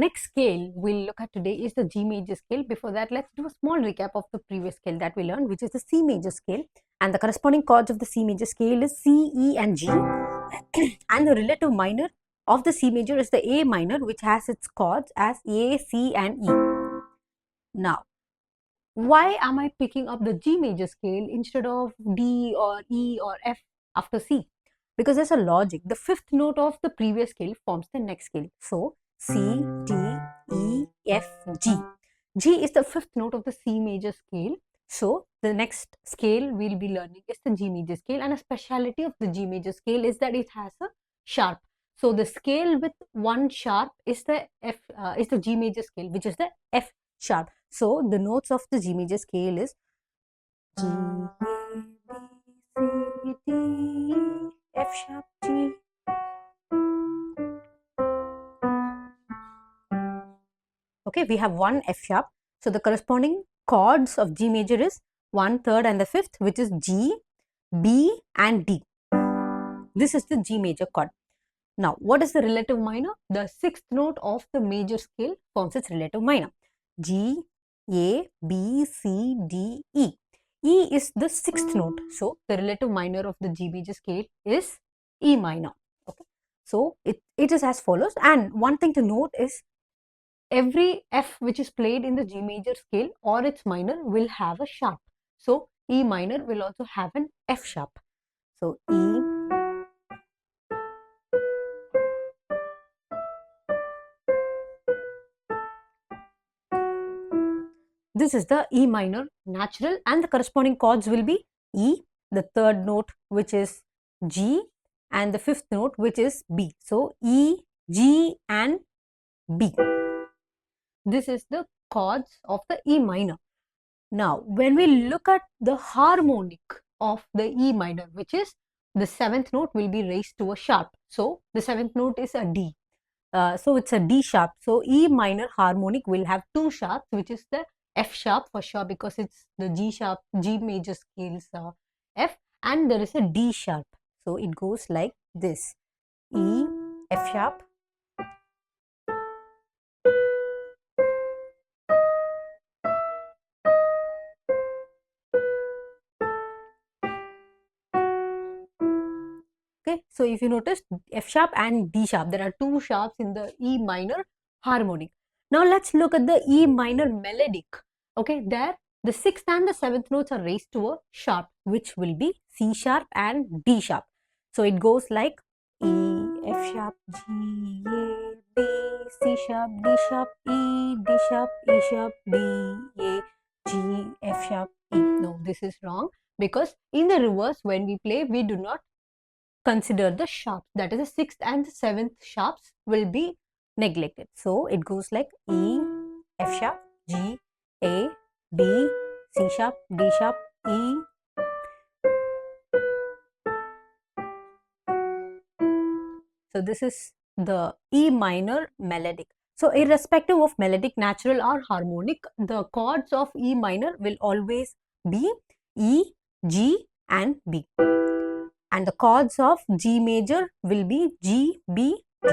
Next scale we'll look at today is the G major scale. Before that, let's do a small recap of the previous scale that we learned, which is the C major scale. And the corresponding chords of the C major scale is C, E and G. And the relative minor of the C major is the A minor, which has its chords as A, C and E. Now, why am I picking up the G major scale instead of D or E or F after C? Because there's a logic. The fifth note of the previous scale forms the next scale. So, C, D, E, F, G. G is the fifth note of the C major scale. So, the next scale we'll be learning is the G major scale, and a speciality of the G major scale is that it has a sharp. So, the scale with one sharp is the G major scale, which is the F sharp. So, the notes of the G major scale is G, A, B, C, D, E, F sharp, G. Okay, we have one F sharp. So, the corresponding chords of G major is 1, 3rd and the 5th, which is G, B and D. This is the G major chord. Now, what is the relative minor? The sixth note of the major scale forms its relative minor. G, A, B, C, D, E. E is the sixth note. So, the relative minor of the G major scale is E minor. Okay. So, it is as follows. And one thing to note is every F which is played in the G major scale or its minor will have a sharp. So, E minor will also have an F sharp. So, E, this is the E minor natural, and the corresponding chords will be E, the third note which is G, and the fifth note which is B. So, E, G and B. This is the chords of the E minor. Now, when we look at the harmonic of the E minor, which is the seventh note will be raised to a sharp. So, the seventh note is a D. So, it's a D sharp. So, E minor harmonic will have two sharps, which is the F sharp for sure, because it's the G sharp, G major scales F, and there is a D sharp. So, it goes like this: E, F sharp, okay. So, if you notice F sharp and D sharp, there are two sharps in the E minor harmonic. Now, let's look at the E minor melodic. Okay, there the sixth and the seventh notes are raised to a sharp, which will be C sharp and D sharp. So, it goes like E, F sharp, G, A, B, C sharp, D sharp, E, D sharp, E sharp, D, A, G, F sharp, E. No, this is wrong, because in the reverse when we play, we do not consider the sharps, that is the sixth and the seventh sharps will be neglected. So, it goes like E, F sharp, G, A, B, C sharp, D sharp, E. So, this is the E minor melodic. So, irrespective of melodic, natural or harmonic, the chords of E minor will always be E, G and B. And the chords of G major will be G, B, D.